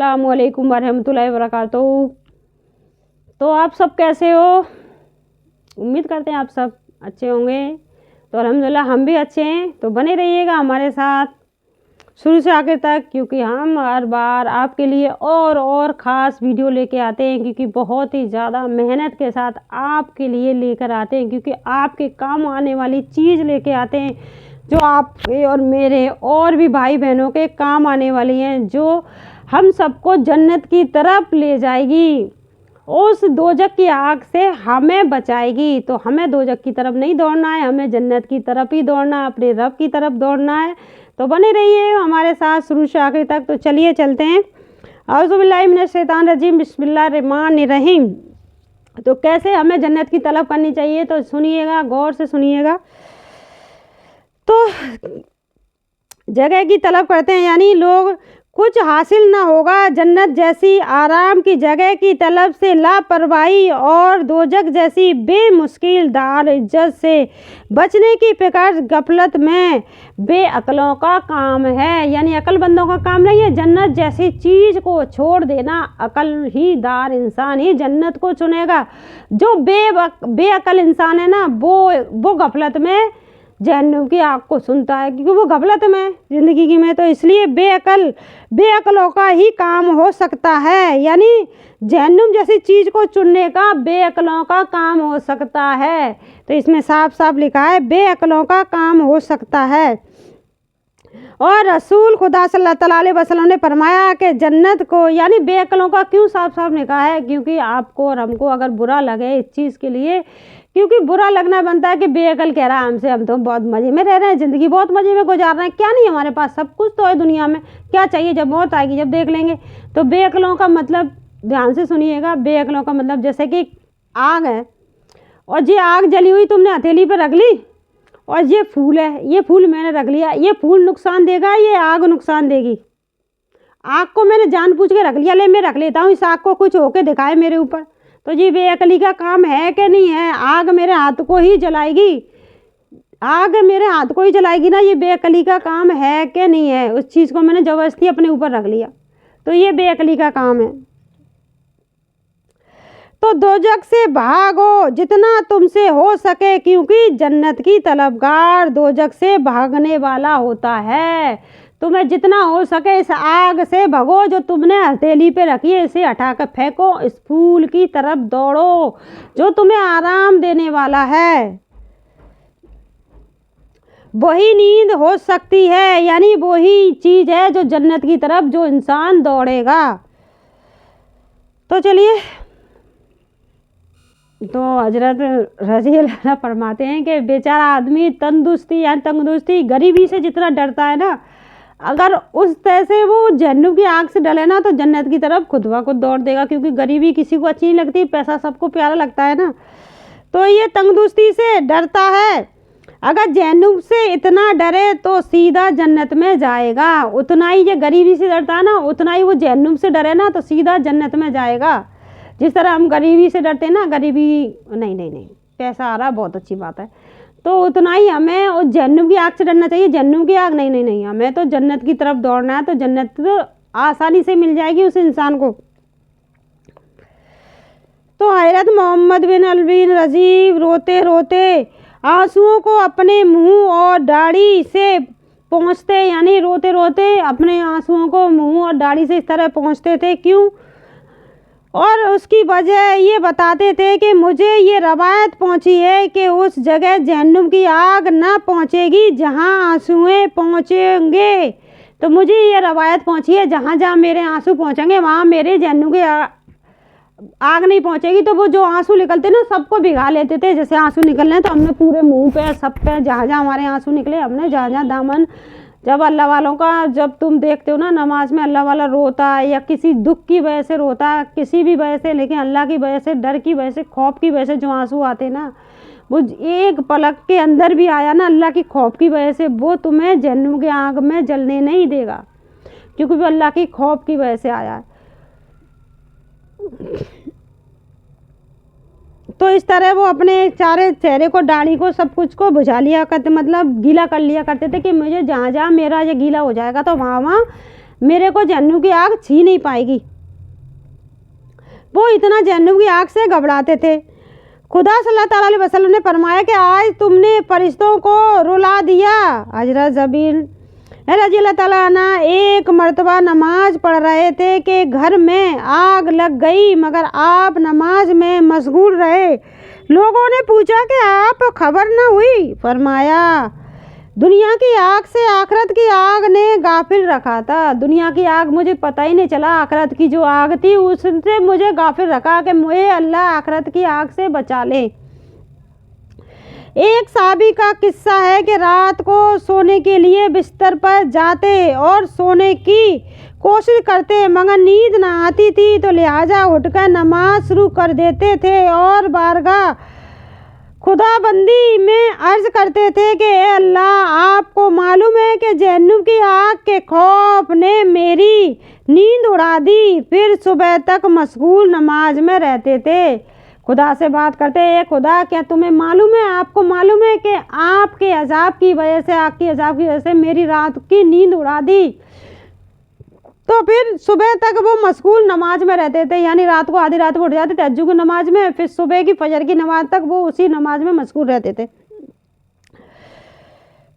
अस्सलामुअलैकुम वरहमतुल्लाहि वबरकातुहू। तो आप सब कैसे हो? उम्मीद करते हैं आप सब अच्छे होंगे। तो अल्हम्दुलिल्लाह हम भी अच्छे हैं। तो बने रहिएगा हमारे साथ शुरू से आखिर तक, क्योंकि हम हर बार आपके लिए और ख़ास वीडियो लेके आते हैं, क्योंकि बहुत ही ज़्यादा मेहनत के साथ आपके लिए लेकर आते हैं, क्योंकि आपके काम आने वाली चीज़ लेके आते हैं जो आपके और मेरे और भी भाई बहनों के काम आने वाली हैं, जो हम सबको जन्नत की तरफ ले जाएगी, उस दोजक की आग से हमें बचाएगी। तो हमें दोजक की तरफ नहीं दौड़ना है, हमें जन्नत की तरफ ही दौड़ना है, अपने रब की तरफ दौड़ना है। तो बने रहिए हमारे साथ शुरू से आखिर तक। तो चलिए चलते हैं। औज़ु बिल्लाहि मिनश शैतानिर रजीम, बिस्मिल्लाहिर रहमानिर रहीम। तो कैसे हमें जन्नत की तलब करनी चाहिए, तो सुनिएगा, गौर से सुनिएगा। तो जगह की तलब करते हैं, यानी लोग कुछ हासिल ना होगा जन्नत जैसी आराम की जगह की तलब से लापरवाही और दोजक जैसी बेमुश्किल दार इज्जत से बचने की फिक्र गफलत में बेअकलों का काम है। यानी अक्लमंदों का काम नहीं है। जन्नत जैसी चीज़ को छोड़ देना, अकल ही दार इंसान ही जन्नत को चुनेगा। जो बेअकल इंसान है ना, वो गफलत में जहन्नुम की आग को सुनता है, क्योंकि वो गफलत में ज़िंदगी की में। तो इसलिए बेअकलों का ही काम हो सकता है, यानी जहन्नुम जैसी चीज़ को चुनने का बेअकलों का काम हो सकता है। तो इसमें साफ साफ लिखा है बेअकलों का काम हो सकता है। और रसूल खुदा सल्लल्लाहु अलैहि वसल्लम ने फरमाया कि जन्नत को, यानी बेअकलों का क्यों साफ साफ लिखा है, क्योंकि आपको और हमको अगर बुरा लगे इस चीज़ के लिए, क्योंकि बुरा लगना बनता है कि बेअकल कह रहा है हमसे, हम तो बहुत मज़े में रह रहे हैं, ज़िंदगी बहुत मज़े में गुजार रहे हैं, क्या नहीं हमारे पास, सब कुछ तो है दुनिया में, क्या चाहिए, जब मौत आएगी जब देख लेंगे। तो बेअकलों का मतलब ध्यान से सुनिएगा। बेअकलों का मतलब जैसे कि आग है और ये आग जली हुई तुमने हथेली पर रख ली, और ये फूल है, ये फूल मैंने रख लिया, ये फूल नुकसान देगा, ये आग नुकसान देगी। आग को मैंने जानबूझ के रख लिया, ले मैं रख लेता हूँ, इस आग को कुछ होके दिखाए मेरे ऊपर। तो ये बेअकली का काम है कि नहीं है? आग मेरे हाथ को ही जलाएगी, आग मेरे हाथ को ही जलाएगी ना। ये बेअकली का काम है कि नहीं है? उस चीज़ को मैंने ज़बरदस्ती अपने ऊपर रख लिया, तो ये बेअकली का काम है। तो दोजक से भागो जितना तुमसे हो सके, क्योंकि जन्नत की तलबगार दोजक से भागने वाला होता है। तुम्हें जितना हो सके इस आग से भगो जो तुमने हथेली पे रखी है, इसे हटा कर फेंको, इस फूल की तरफ दौड़ो जो तुम्हें आराम देने वाला है। वही नींद हो सकती है, यानी वही चीज़ है जो जन्नत की तरफ जो इंसान दौड़ेगा। तो चलिए, तो हजरत रज़ी अल्लाह फरमाते हैं कि बेचारा आदमी तंदुरुस्ती गरीबी से जितना डरता है ना, अगर उस तरह से वो जहन्नुम की आग से डरे ना, तो जन्नत की तरफ खुद ब खुद दौड़ देगा, क्योंकि गरीबी किसी को अच्छी नहीं लगती, पैसा सबको प्यारा लगता है ना। तो ये तंदुरुस्ती से डरता है, अगर जहन्नुम से इतना डरे तो सीधा जन्नत में जाएगा। उतना ही ये गरीबी से डरता है ना, उतना ही वो जहन्नुम से डरे ना, तो सीधा जन्नत में जाएगा। जिस तरह हम गरीबी से डरते हैं ना, गरीबी नहीं पैसा आ रहा बहुत अच्छी बात है, तो उतना ही हमें उस जहन्नुम की आग से डरना चाहिए। जहन्नुम की आग नहीं, हमें तो जन्नत की तरफ दौड़ना है। तो जन्नत तो आसानी से मिल जाएगी उस इंसान को। तो हज़रत मोहम्मद बिन अलबिन रजीब रोते रोते आंसुओं को अपने मुंह और दाढ़ी से पोंछते, यानी रोते रोते अपने आंसुओं को मुंह और दाढ़ी से इस तरह पोंछते थे। क्यों? और उसकी वजह ये बताते थे कि मुझे ये रवायत पहुंची है कि उस जगह जहन्नुम की आग ना पहुंचेगी जहां आंसुएं पहुंचेंगे। तो मुझे ये रवायत पहुंची है, जहां जहां मेरे आंसू पहुंचेंगे वहां मेरे जहन्नुम की आग नहीं पहुंचेगी। तो वो जो आंसू निकलते ना, सबको भिगा लेते थे। जैसे आंसू निकलने तो हमने पूरे मुंह पे, सब पे, जहाँ जहाँ हमारे आंसू निकले हमने जहाँ जहाँ दामन, जब अल्लाह वालों का, जब तुम देखते हो ना नमाज में अल्लाह वाला रोता है या किसी दुख की वजह से रोता है, किसी भी वजह से, लेकिन अल्लाह की वजह से, डर की वजह से, खौफ की वजह से जो आंसू आते ना, वो एक पलक के अंदर भी आया ना अल्लाह की खौफ की वजह से, वो तुम्हें जहन्नुम की आग में जलने नहीं देगा, क्योंकि वो अल्लाह की खौफ की वजह से आया है। तो इस तरह वो अपने सारे चेहरे को, दाढ़ी को, सब कुछ को बुझा लिया करते, मतलब गीला कर लिया करते थे कि मुझे जहाँ जहाँ मेरा ये गीला हो जाएगा तो वहाँ वहाँ मेरे को जहन्नुम की आग छी नहीं पाएगी। वो इतना जहन्नुम की आग से घबराते थे। खुदा सल्लल्लाहु अलैहि वसल्लम ने फरमाया कि आज तुमने फरिश्तों को रुला दिया। हजरत जबीर रज़ी अल्लाह ताला अन्हु एक मर्तबा नमाज पढ़ रहे थे कि घर में आग लग गई, मगर आप नमाज में मशगूल रहे। लोगों ने पूछा कि आप खबर न हुई? फरमाया, दुनिया की आग से आखिरत की आग ने गाफिल रखा था। दुनिया की आग मुझे पता ही नहीं चला, आखिरत की जो आग थी उससे मुझे गाफिल रखा कि मुझे अल्लाह आखिरत की आग से बचा ले। एक साहबी का किस्सा है कि रात को सोने के लिए बिस्तर पर जाते और सोने की कोशिश करते, मगर नींद ना आती थी, तो लिहाजा उठकर नमाज शुरू कर देते थे और बारगाह खुदाबंदी में अर्ज करते थे कि ए अल्लाह, आपको मालूम है कि जहन्नुम की आग के खौफ ने मेरी नींद उड़ा दी। फिर सुबह तक मशगूल नमाज में रहते थे, खुदा से बात करते, ए खुदा, क्या तुम्हें मालूम है, आपको मालूम है कि आपके अजाब की वजह से, आपकी अजाब की वजह से मेरी रात की नींद उड़ा दी। तो फिर सुबह तक वो मशगूल नमाज में रहते थे, यानी रात को आधी रात को उठ जाते तहज्जुद की नमाज में, फिर सुबह की फजर की नमाज तक वो उसी नमाज में मशगूल रहते थे।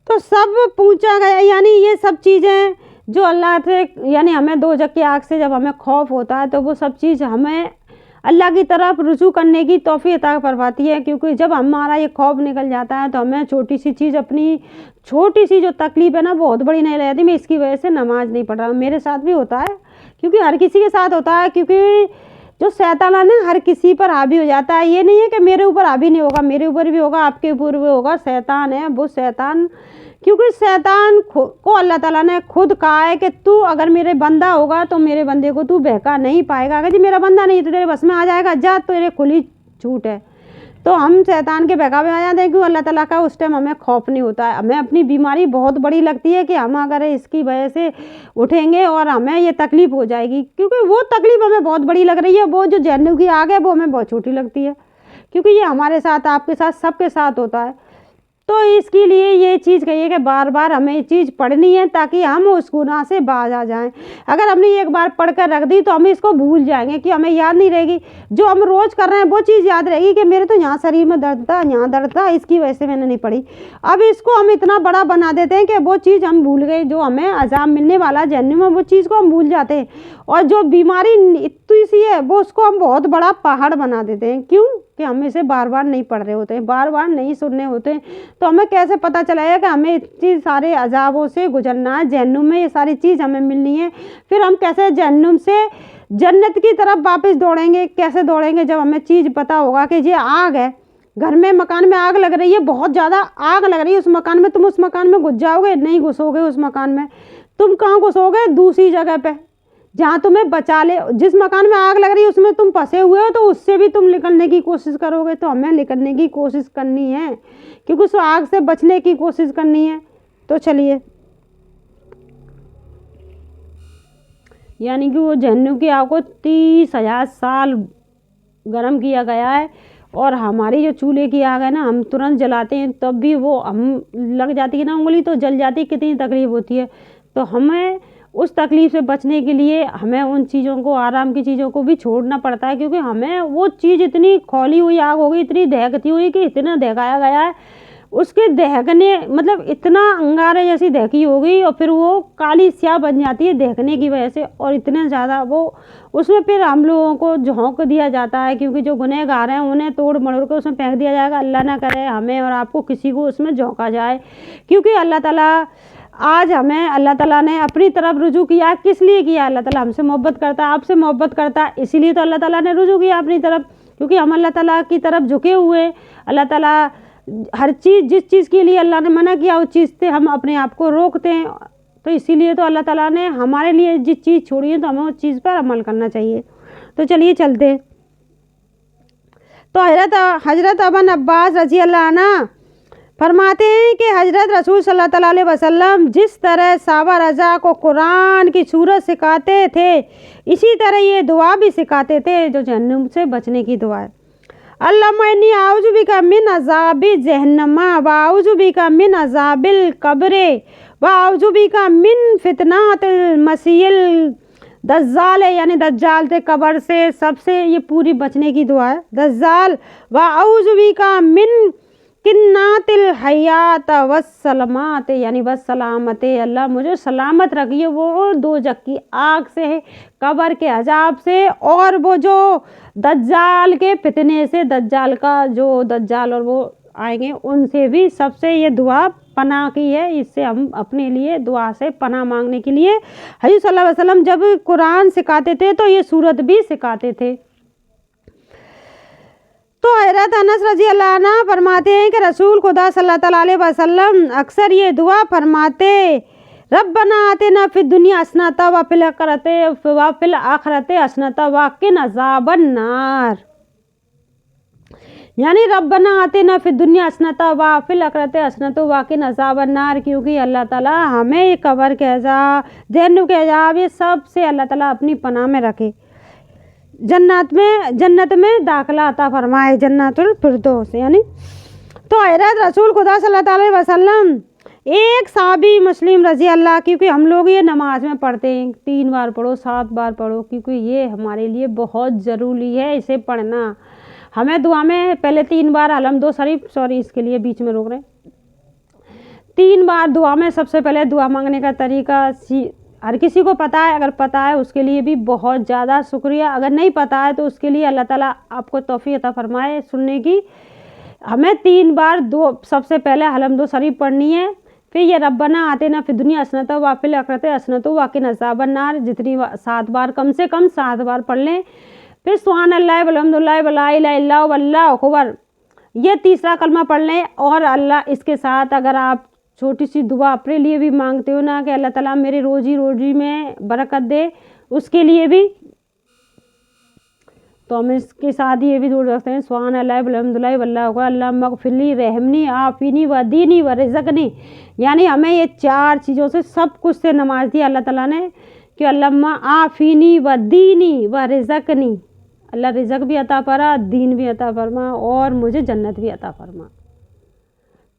तो सब पूछा गया, यानी ये सब चीज़ें जो अल्लाह से, यानी हमें दोज़ख की आग से जब हमें खौफ होता है तो वो सब चीज़ हमें अल्लाह की तरफ रुजू करने की तौफीक अता फरमाती है। क्योंकि जब हमारा ये खौफ निकल जाता है तो हमें छोटी सी चीज़, अपनी छोटी सी जो तकलीफ़ है ना, बहुत बड़ी नहीं लगती। मैं इसकी वजह से नमाज नहीं पढ़ रहा, मेरे साथ भी होता है, क्योंकि हर किसी के साथ होता है। क्योंकि जो शैतान है ना, हर किसी पर हावी हो जाता है। ये नहीं है कि मेरे ऊपर हावी नहीं होगा, मेरे ऊपर भी होगा, आपके ऊपर भी होगा। शैतान है वो शैतान, क्योंकि शैतान को अल्लाह ताला ने खुद कहा है कि तू अगर मेरे बंदा होगा तो मेरे बंदे को तू बहका नहीं पाएगा। अगर जी मेरा बंदा नहीं तो तेरे बस में आ जाएगा, जा, तेरे खुली छूट है। तो हम शैतान के बहकावे आ जाते हैं, क्यों अल्लाह ताला का उस टाइम हमें खौफ नहीं होता है। हमें अपनी बीमारी बहुत बड़ी लगती है कि हम अगर इसकी वजह से उठेंगे और हमें ये तकलीफ़ हो जाएगी, क्योंकि वो तकलीफ़ हमें बहुत बड़ी लग रही है। वो जो जहन्नुम की आग है वो हमें बहुत छोटी लगती है, क्योंकि ये हमारे साथ, आपके साथ, सबके साथ होता है। तो इसके लिए ये चीज़ कहिए कि बार बार हमें ये चीज़ पढ़नी है ताकि हम उस गुनाह से बाज आ जाएं। अगर हमने एक बार पढ़ कर रख दी तो हम इसको भूल जाएंगे, कि हमें याद नहीं रहेगी। जो हम रोज़ कर रहे हैं वो चीज़ याद रहेगी कि मेरे तो यहाँ शरीर में दर्द था, यहाँ दर्द था, इसकी वजह से मैंने नहीं पढ़ी। अब इसको हम इतना बड़ा बना देते हैं कि वो चीज़ हम भूल गए, जो हमें अजाब मिलने वाला जहन्नुम में, वो चीज़ को हम भूल जाते हैं। और जो बीमारी इतनी सी है वो उसको हम बहुत बड़ा पहाड़ बना देते हैं। क्यों? कि हम इसे बार बार नहीं पढ़ रहे होते हैं, बार बार नहीं सुनने होते हैं। तो हमें कैसे पता चलाएगा कि हमें इतनी सारे अजाबों से गुजरना है, जहन्नुम में ये सारी चीज़ हमें मिलनी है। फिर हम कैसे जहन्नुम से जन्नत की तरफ वापस दौड़ेंगे? कैसे दौड़ेंगे? जब हमें चीज़ पता होगा कि ये आग है, घर में, मकान में आग लग रही है, बहुत ज़्यादा आग लग रही है उस मकान में, तुम उस मकान में घुस जाओगे? नहीं घुसोगे उस मकान में। तुम कहाँ घुसोगे? दूसरी जगह पे, जहाँ तुम्हें बचा ले। जिस मकान में आग लग रही है उसमें तुम फंसे हुए हो, तो उससे भी तुम निकलने की कोशिश करोगे। तो हमें निकलने की कोशिश करनी है, क्योंकि उस आग से बचने की कोशिश करनी है। तो चलिए, यानी कि वो जहन्नुम की आग को 30,000 साल गर्म किया गया है। और हमारी जो चूल्हे की आग है ना, हम तुरंत जलाते हैं तब भी वो हम लग जाती है ना, उंगली तो जल जाती है, कितनी तकलीफ़ होती है। तो हमें उस तकलीफ़ से बचने के लिए हमें उन चीज़ों को, आराम की चीज़ों को भी छोड़ना पड़ता है, क्योंकि हमें वो चीज़ इतनी खौली हुई आग हो गई, इतनी दहकती हुई कि इतना दहकाया गया है, उसके दहकने, मतलब इतना अंगारे जैसी दहकी हो गई, और फिर वो काली स्याह बन जाती है दहकने की वजह से। और इतने ज़्यादा वो उसमें फिर हम लोगों को झोंक दिया जाता है, क्योंकि जो गुनहगार हैं उन्हें तोड़ मरोड़ कर उसमें फेंक दिया जाएगा। अल्लाह ना करे हमें और आपको किसी को उसमें झोंका जाए, क्योंकि अल्लाह ताला आज हमें, अल्लाह ताला ने अपनी तरफ रुजू किया। किस लिए किया? अल्लाह ताला हमसे मोहब्बत करता है, आपसे मोहब्बत करता है, इसीलिए तो अल्लाह ताला ने रुजू किया अपनी तरफ, क्योंकि हम अल्लाह ताला की तरफ झुके हुए। अल्लाह ताला हर चीज़, जिस चीज़ के लिए अल्लाह ने मना किया उस चीज़ से हम अपने आप को रोकते हैं। तो इसीलिए तो अल्लाह ताला ने हमारे लिए जिस चीज़ छोड़ी है तो हमें उस चीज़ पर अमल करना चाहिए। तो चलिए चलते। तो हज़रत अबन अब्बास रज़ी अल्लाह अन्हु फरमाते हैं कि हज़रत रसूल सल्लल्लाहु अलैहि वसल्लम जिस तरह साहबा रज़ा को कुरान की सूरत सिखाते थे, इसी तरह ये दुआ भी सिखाते थे, जो जहन्नुम से बचने की दुआ है। अल्लाहुम्मा इन्नी आऊज़ु बिका मिन अज़ाबि जहन्नम व आऊज़ु बिका मिन अज़ाबिल कब्र वाउजुबी का मिन फितनातिल मसीहिल दज्जाल है, यानी दज्जाल से, कब्र से, सबसे ये पूरी बचने की दुआ है। दज्जाल वाउजुबी का मिन किन्नातिल हयात वस्सलामत, यानी बस सलामत, अल्लाह मुझे सलामत रखिए वो दोजख की आग से, कब्र के अजाब से, और वो जो दज्जाल के फितने से, दज्जाल का जो दज्जाल और वो आएंगे उनसे भी, सबसे ये दुआ पनाह की है। इससे हम अपने लिए दुआ से पनाह मांगने के लिए हजूर सल्लल्लाहु अलैहि वसल्लम जब कुरान सिखाते थे तो ये सूरत भी सिखाते थे। तो हज़रत अनस रजी अल्लाह अन्हु फरमाते हैं कि रसूल खुदा सल्लल्लाहु अलैहि वसल्लम अक्सर ये दुआ फरमाते, रब्बना आतिना फिद दुनिया हसनता व फिल आखिरति हसनता व क़िना अज़ाबन नार, यानी रब्बना आतिना फिद दुनिया हसनता व फिल आखिरति हसनता व क़िना अज़ाबन नार, क्योंकि अल्लाह ताला हमें कब्र के अज़ाब, जहन्नुम के अज़ाब, ये सब से अल्लाह ताला अपनी पनाह में रखे, जन्नत में दाखिला अता फरमाए, जन्नतुल फिरदौस। यानी तो हज़रत रसूल खुदा सल्लल्लाहु अलैहि वसल्लम एक साहबी मुस्लिम रजी अल्लाह, क्योंकि हम लोग ये नमाज में पढ़ते हैं 3 बार पढ़ो 7 बार पढ़ो, क्योंकि ये हमारे लिए बहुत ज़रूरी है इसे पढ़ना। हमें दुआ में पहले 3 बार अलहम्दो शरीफ, सॉरी इसके लिए बीच में रोक रहे हैं, 3 बार दुआ में सबसे पहले दुआ मांगने का तरीका हर किसी को पता है, अगर पता है उसके लिए भी बहुत ज़्यादा शुक्रिया, अगर नहीं पता है तो उसके लिए अल्लाह ताला आपको तौफीक अता फरमाए सुनने की। हमें 3 बार सबसे पहले अलहम्दो शरीफ पढ़नी है, फिर ये रब्बना आतिना फिद दुनिया हसनता व फिल आखिरति हसनता व क़िना अज़ाबन नार, जितनी 7 बार, कम से कम 7 बार पढ़ लें। फिर सुब्हानल्लाह वल्हम्दुलिल्लाह वला इलाहा इल्लल्लाह वल्लाहु अकबर, ये तीसरा कलमा पढ़ लें। और अल्लाह इसके साथ अगर आप छोटी सी दुआ अपने लिए भी मांगते हो ना कि अल्लाह ताला मेरे रोजी में बरकत दे, उसके लिए भी, तो हम इसके साथ ये भी दूर रखते हैं सुब्हानल्लाह वल्हम्दुलिल्लाह वल्लाहु अकबर, अल्लाह मग़फ़िरली रहमनी आफ़िनी व दीनी व रिज़क़नी, यानी हमें ये 4 चीज़ों से, सब कुछ से नमाज दी अल्लाह ताला ने कि अल्लाहुम्मा आफ़िनी व दीनी व रिज़क़नी, अल्लाह रिज़क़ भी अता फरमा, दीन भी अता फरमा और मुझे जन्नत भी अता फरमा।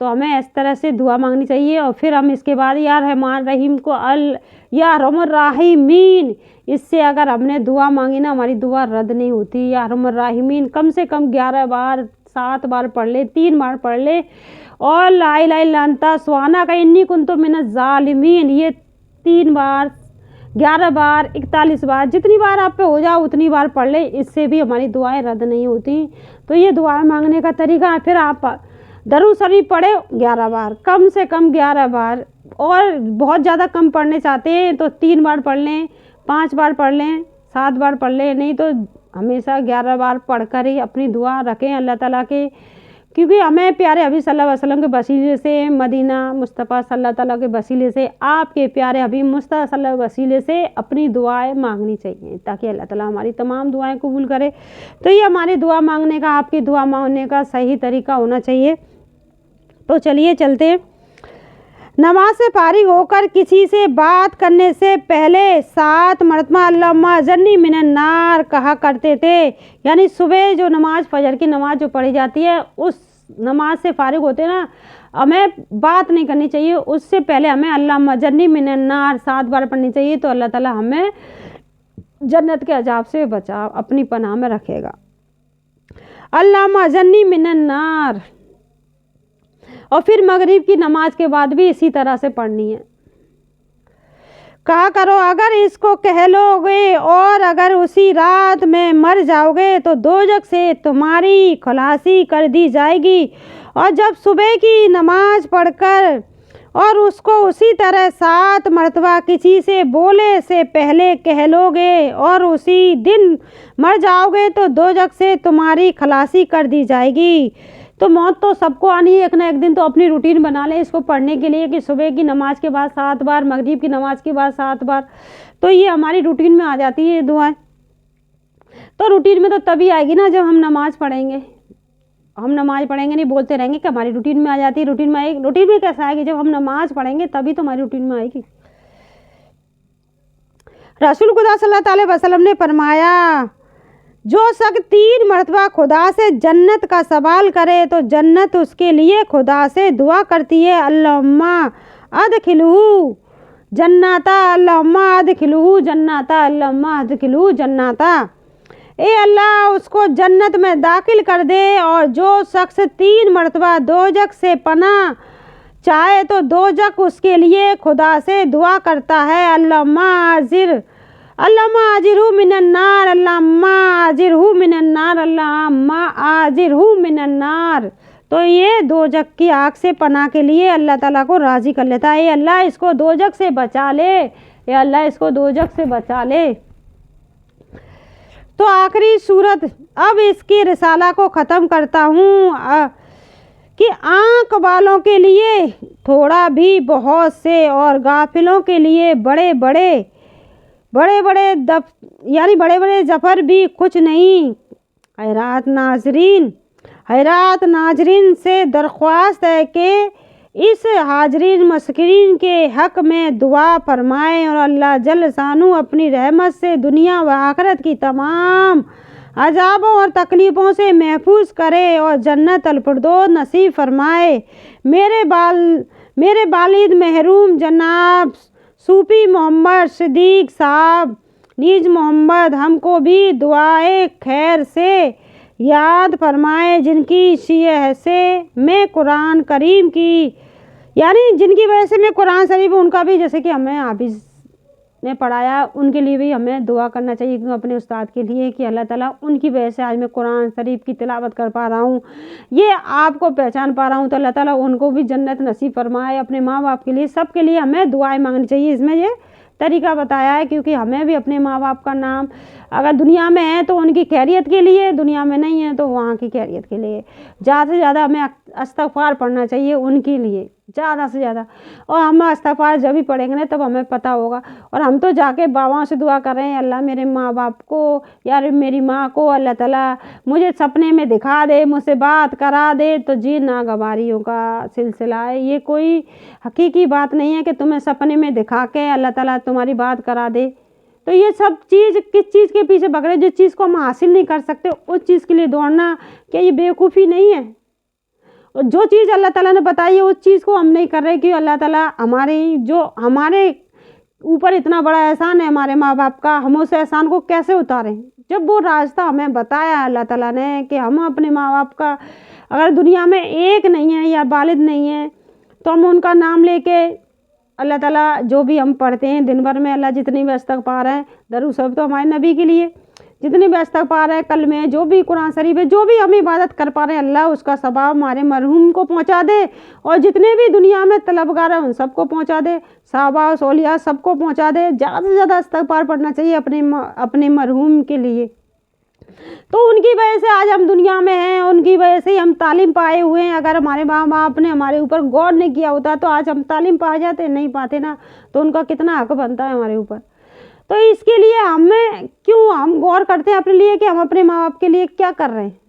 तो हमें इस तरह से दुआ मांगनी चाहिए। और फिर हम इसके बाद या रहमान रहीम को या रहमान राहिमीन, इससे अगर हमने दुआ मांगी ना हमारी दुआ रद्द नहीं होती। या रहमान राहिमीन कम से कम 11 बार 7 बार पढ़ ले, 3 बार पढ़ ले। और ला इलाहा इल्ला अंता सुब्हानका इन्नी कुन्तु मिनज़ ज़ालिमीन, ये 3 बार 11 बार 41 बार, जितनी बार आप पे हो जाओ उतनी बार पढ़ ले, इससे भी हमारी दुआएं रद्द नहीं होती। तो ये दुआएं मांगने का तरीका है। फिर आप दरूद शरीफ पढ़े 11 बार, कम से कम 11 बार, और बहुत ज़्यादा कम पढ़ने चाहते हैं तो 3 बार पढ़ लें, 5 बार पढ़ लें, 7 बार पढ़ लें, नहीं तो हमेशा 11 बार पढ़ कर ही अपनी दुआ रखें अल्लाह ताला के। क्योंकि हमें प्यारे हबीब सल्लल्लाहु अलैहि वसल्लम के वसीले से, मदीना मुस्तफ़ा सल्लल्लाहु अलैहि के वसीले से, आपके प्यारे हबीब मुस्तफ़ा सल्लल्लाहु अलैहि वसीले से अपनी दुआएं मांगनी चाहिए ताकि अल्लाह ताला हमारी तमाम दुआएं कबूल करे। तो ये हमारी दुआ मांगने का, आपकी दुआ मांगने का सही तरीका होना चाहिए। तो चलिए चलते। नमाज से फारिग होकर किसी से बात करने से पहले 7 मरतबा अल्लाहुम्मा अजरनी मिनन नार कहा करते थे। यानी सुबह जो नमाज, फजर की नमाज जो पढ़ी जाती है, उस नमाज से फारिग होते ना हमें बात नहीं करनी चाहिए, उससे पहले हमें अल्लाहुम्मा अजरनी मिनन नार 7 बार पढ़नी चाहिए। तो अल्लाह ताला हमें जन्नत के अजाब से बचा, अपनी पनाह में रखेगा। अल्लाहुम्मा अजरनी मिनन नार। और फिर मगरिब की नमाज के बाद भी इसी तरह से पढ़नी है। कहा करो अगर इसको कह लोगे और अगर उसी रात में मर जाओगे तो दोजख से तुम्हारी खलासी कर दी जाएगी। और जब सुबह की नमाज पढ़कर और उसको उसी तरह 7 मरतबा किसी से बोले से पहले कह लोगे और उसी दिन मर जाओगे तो दोजख से तुम्हारी खलासी कर दी जाएगी। तो मौत तो सबको आनी है, एक ना एक दिन। तो अपनी रूटीन बना लें इसको पढ़ने के लिए कि सुबह की नमाज के बाद 7 बार, मगरिब की नमाज के बाद 7 बार, तो ये हमारी रूटीन में आ जाती है दुआएं। तो रूटीन में तो तभी आएगी ना जब हम नमाज पढ़ेंगे। हम नमाज पढ़ेंगे नहीं बोलते रहेंगे कि हमारी रूटीन में आ जाती है। रूटीन में आएगी, रूटीन में कैसे आएगी? जब हम नमाज पढ़ेंगे तभी तो हमारी रूटीन में आएगी। रसूल खुदा सल्लल्लाहु अलैहि वसल्लम ने फरमाया, जो शख्स 3 मरतबा खुदा से जन्नत का सवाल करे तो जन्नत उसके लिए खुदा से दुआ करती है, अल्लाहुम्मा अदखिलहू जन्नाता अल्लाहुम्मा अदखिलहू जन्नाता अल्लाहुम्मा अदखिलहू जन्नाता। ए अल्लाह उसको जन्नत में दाखिल कर दे। और जो शख्स 3 मरतबा दोजख से पनाह चाहे तो दोजख उसके लिए खुदा से दुआ करता है, अल्लाहुम्मा आजिरहू मिनन्नार, अल्लाहुम्मा आजिरहू मिनन्नार, अल्लाहुम्मा आजिरहू मिनन्नार। तो ये दोजख की आग से पनाह के लिए अल्लाह ताला को राज़ी कर लेता है। ये अल्लाह इसको दोजख से बचा ले, ये अल्लाह इसको दोजख से बचा ले। तो आखिरी सूरत, अब इसकी रिसाला को ख़त्म करता हूँ कि आँख वालों के लिए थोड़ा भी बहुत से और गाफिलों के लिए बड़े बड़े जफर भी कुछ नहीं। हैरात नाजरीन से दरख्वास्त है कि इस हाजरीन मस्किरीन के हक़ में दुआ फरमाएँ और अल्लाह जल शानू अपनी रहमत से दुनिया व आखिरत की तमाम अजाबों और तकलीफ़ों से महफूज करे और जन्नत अल-फिरदौस नसीब फरमाए। मेरे वालिद महरूम जनाब सूफ़ी मोहम्मद सिद्दीक़ साहब नीज मोहम्मद हमको भी दुआए खैर से याद फरमाए, जिनकी शियह से मैं कुरान करीम की जिनकी वजह से मैं कुरान शरीफ उनका भी, जैसे कि हमें हाफिज़ ने पढ़ाया, उनके लिए भी हमें दुआ करना चाहिए क्योंकि अपने उस्ताद के लिए कि अल्लाह ताला उनकी वजह से आज मैं कुरान शरीफ की तिलावत कर पा रहा हूँ, ये आपको पहचान पा रहा हूँ। तो अल्लाह ताला उनको भी जन्नत नसीब फरमाए। अपने माँ बाप के लिए, सबके लिए हमें दुआएं मांगनी चाहिए। इसमें ये तरीका बताया है क्योंकि हमें भी अपने माँ बाप का नाम अगर दुनिया में है तो उनकी खैरियत के लिए, दुनिया में नहीं है तो वहाँ की खैरियत के लिए ज़्यादा से ज़्यादा हमें इस्तग़फ़ार पढ़ना चाहिए उनके लिए, ज़्यादा से ज़्यादा। और हम इस्तग़फ़ार जब भी पढ़ेंगे ना तब हमें पता होगा। और हम तो जाके बाबाओं से दुआ कर रहे हैं, अल्लाह मेरे माँ बाप को मेरी माँ को अल्लाह ताला मुझे सपने में दिखा दे, मुझसे बात करा दे। तो जी नागवारियों का सिलसिला है, ये कोई हकीकी बात नहीं है कि तुम्हें सपने में दिखा के अल्लाह ताला तुम्हारी बात करा दे। तो ये सब चीज़ किस चीज़ के पीछे भाग रहे, जिस चीज़ को हम हासिल नहीं कर सकते उस चीज़ के लिए दौड़ना, क्या ये बेवकूफ़ी नहीं है? और जो चीज़ अल्लाह ताला ने बताई है उस चीज़ को हम नहीं कर रहे कि अल्लाह ताला हमारे ऊपर इतना बड़ा एहसान है हमारे माँ बाप का, हम उस एहसान को कैसे उतारें? जब वो रास्ता हमें बताया अल्लाह ताला ने कि हम अपने माँ बाप का अगर दुनिया में एक नहीं है या वालिद नहीं है तो हम उनका नाम लेके अल्लाह ताला जो भी हम पढ़ते हैं दिन भर में, अल्लाह जितनी भी इस्तग़फ़ार है, दरूद शरीफ तो हमारे नबी के लिए, जितनी भी इस्तग़फ़ार है, कल में जो भी कुरान शरीफ है, जो भी हम इबादत कर पा रहे हैं, अल्लाह उसका सवाब हमारे मरहूम को पहुंचा दे और जितने भी दुनिया में तलबगार हैं उन सबको पहुंचा दे, सहाबा औलिया सबको पहुंचा दे। ज़्यादा से ज़्यादा इस्तग़फ़ार पढ़ना चाहिए अपने मरहूम के लिए। तो उनकी वजह से आज हम दुनिया में हैं, उनकी वजह से हम तालीम पाए हुए हैं। अगर हमारे माँ बाप ने हमारे ऊपर गौर नहीं किया होता तो आज हम तालीम पा जाते, नहीं पाते ना, तो उनका कितना हक बनता है हमारे ऊपर। तो इसके लिए हम गौर करते हैं अपने लिए कि हम अपने माँ बाप के लिए क्या कर रहे हैं।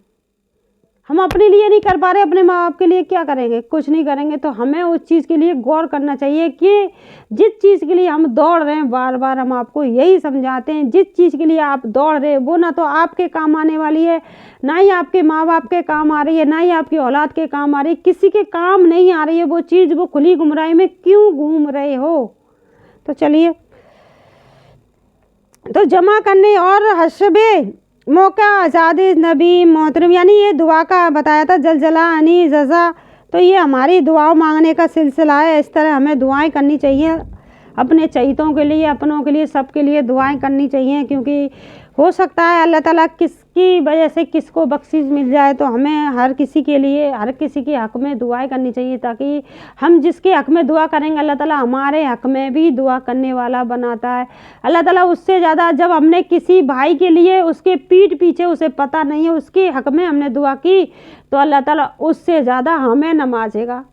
हम अपने लिए नहीं कर पा रहे, अपने माँ बाप के लिए क्या करेंगे? कुछ नहीं करेंगे। तो हमें उस चीज़ के लिए गौर करना चाहिए कि जिस चीज़ के लिए हम दौड़ रहे हैं, बार बार हम आपको यही समझाते हैं, जिस चीज़ के लिए आप दौड़ रहे हैं वो ना तो आपके काम आने वाली है, ना ही आपके माँ बाप के काम आ रही है, ना ही आपकी औलाद के काम आ रही है, किसी के काम नहीं आ रही है वो चीज़। वो खुली गुमराही में क्यों घूम रहे हो? तो चलिए, तो जमा करने और हसबे मौका आज़ादी नबी मोहतरम, ये दुआ का बताया था जलजला अनी जज़ा। तो ये हमारी दुआओं मांगने का सिलसिला है। इस तरह हमें दुआएं करनी चाहिए अपने चहितों के लिए, अपनों के लिए, सबके लिए दुआएं करनी चाहिए क्योंकि हो सकता है अल्लाह ताला किसकी वजह से किसको बख्शिश मिल जाए। तो हमें हर किसी के लिए, हर किसी के हक़ में दुआएं करनी चाहिए ताकि हम जिसके हक़ में दुआ करेंगे अल्लाह ताला हमारे हक़ में भी दुआ करने वाला बनाता है। अल्लाह ताला उससे ज़्यादा, जब हमने किसी भाई के लिए उसके पीठ पीछे उसे पता नहीं है उसके हक़ में हमने दुआ की तो अल्लाह ताला उससे ज़्यादा हमें नवाजेगा।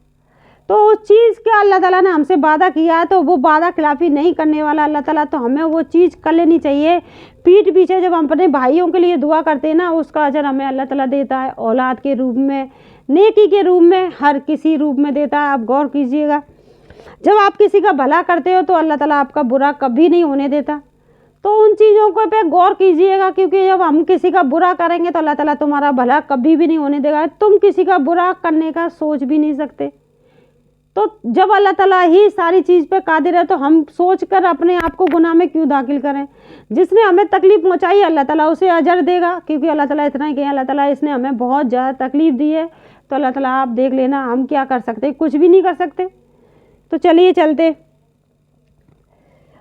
तो उस चीज़ का अल्लाह ताला ने हमसे वादा किया है तो वो वादा खिलाफ़ी नहीं करने वाला अल्लाह ताला, तो हमें वो चीज़ कर लेनी चाहिए। पीठ पीछे जब हम अपने भाइयों के लिए दुआ करते हैं ना, उसका अजर हमें अल्लाह ताला देता है, औलाद के रूप में, नेकी के रूप में, हर किसी रूप में देता है। आप गौर कीजिएगा, जब आप किसी का भला करते हो तो अल्लाह ताला आपका बुरा कभी नहीं होने देता। तो उन चीज़ों को पे गौर कीजिएगा क्योंकि जब हम किसी का बुरा करेंगे तो अल्लाह ताला तुम्हारा भला कभी भी नहीं होने देगा। तुम किसी का बुरा करने का सोच भी नहीं सकते। तो जब अल्लाह ताला ही सारी चीज़ पे कादिर है तो हम सोच कर अपने आप को गुनाह में क्यों दाखिल करें। जिसने हमें तकलीफ़ पहुँचाई अल्लाह ताला उसे अजर देगा, क्योंकि अल्लाह ताला इतना ही कहे, अल्लाह ताला इसने हमें बहुत ज़्यादा तकलीफ़ दी है, तो अल्लाह ताला आप देख लेना हम क्या कर सकते, कुछ भी नहीं कर सकते। तो चलिए चलते।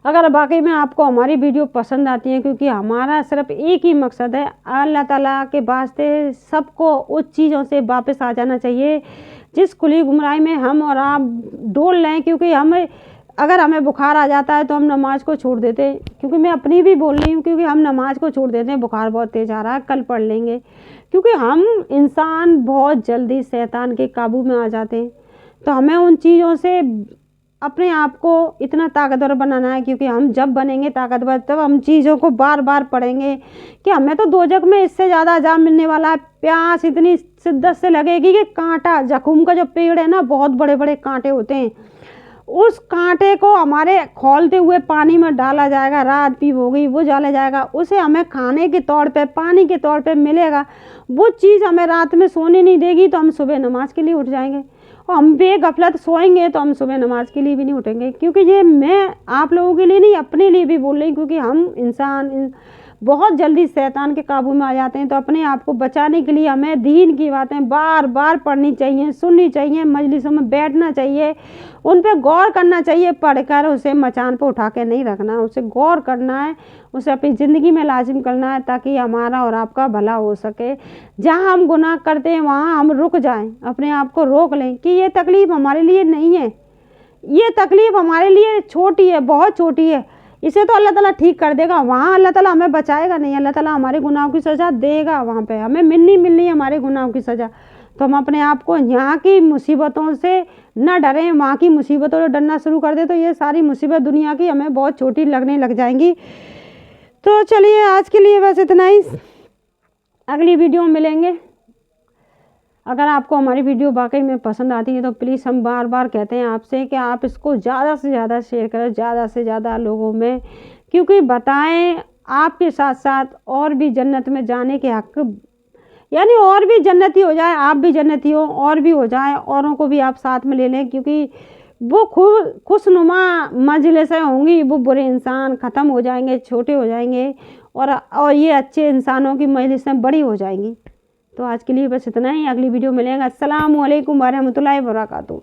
अगर वाकई में आपको हमारी वीडियो पसंद आती है, क्योंकि हमारा सिर्फ एक ही मकसद है, अल्लाह ताला के वास्ते सबको उस चीज़ों से वापस आ जाना चाहिए जिस खुली गुमराही में हम और आप डोल लें। क्योंकि अगर हमें बुखार आ जाता है तो हम नमाज को छोड़ देते हैं, क्योंकि मैं अपनी भी बोल रही हूँ, क्योंकि हम नमाज को छोड़ देते हैं, बुखार बहुत तेज़ आ रहा है कल पढ़ लेंगे, क्योंकि हम इंसान बहुत जल्दी शैतान के काबू में आ जाते हैं। तो हमें उन चीज़ों से अपने आप को इतना ताकतवर बनाना है, क्योंकि हम जब बनेंगे ताकतवर तब हम चीज़ों को बार बार पढ़ेंगे कि हमें तो दोजख में इससे ज़्यादा अजाब मिलने वाला है। प्यास इतनी शिद्दत से लगेगी कि कांटा, जख़ूम का जो पेड़ है ना, बहुत बड़े बड़े कांटे होते हैं, उस कांटे को हमारे खौलते हुए पानी में डाला जाएगा, रात पीप हो गई वो डाला जाएगा, उसे हमें खाने के तौर पे, पानी के तौर पे मिलेगा। वो चीज़ हमें रात में सोने नहीं देगी, तो हम सुबह नमाज के लिए उठ जाएंगे, और हम बेगफलत सोएंगे तो हम सुबह नमाज के लिए भी नहीं उठेंगे। क्योंकि ये मैं आप लोगों के लिए नहीं, अपने लिए भी बोल रही हूँ, क्योंकि हम इंसान बहुत जल्दी शैतान के काबू में आ जाते हैं। तो अपने आप को बचाने के लिए हमें दीन की बातें बार बार पढ़नी चाहिए, सुननी चाहिए, मजलिसों में बैठना चाहिए, उन पर गौर करना चाहिए, पढ़कर उसे मचान पर उठा के नहीं रखना, उसे गौर करना है, उसे अपनी ज़िंदगी में लाजिम करना है, ताकि हमारा और आपका भला हो सके। जहाँ हम गुनाह करते हैं वहाँ हम रुक जाएं, अपने आप को रोक लें कि ये तकलीफ़ हमारे लिए नहीं है, ये तकलीफ़ हमारे लिए छोटी है, बहुत छोटी है, इसे तो अल्लाह ताला ठीक कर देगा। वहाँ अल्लाह ताला हमें बचाएगा नहीं, अल्लाह ताला हमारे गुनाहों की सज़ा देगा, वहाँ पे हमें मिलनी है हमारे गुनाहों की सज़ा। तो हम अपने आप को यहाँ की मुसीबतों से न डरें, वहाँ की मुसीबतों से डरना शुरू कर दे तो ये सारी मुसीबत दुनिया की हमें बहुत छोटी लगने लग जाएंगी। तो चलिए आज के लिए बस इतना ही, अगली वीडियो में मिलेंगे। अगर आपको हमारी वीडियो वाकई में पसंद आती है तो प्लीज़ हम बार बार कहते हैं आपसे कि आप इसको ज़्यादा से ज़्यादा शेयर करें, ज़्यादा से ज़्यादा लोगों में, क्योंकि बताएं आपके साथ साथ और भी जन्नत में जाने के हक, यानी और भी जन्नती हो जाए, आप भी जन्नती हो और भी हो जाए, औरों को भी आप साथ में ले लें, क्योंकि वो खुशनुमा मजलिसें होंगी, वो बुरे इंसान ख़त्म हो जाएंगे, छोटे हो जाएंगे, और ये अच्छे इंसानों की मजलिसें बड़ी हो जाएंगी। तो आज के लिए बस इतना ही, अगली वीडियो मिलेंगे। अस्सलामु अलैकुम वरहमतुल्लाहि वबरकातुहू।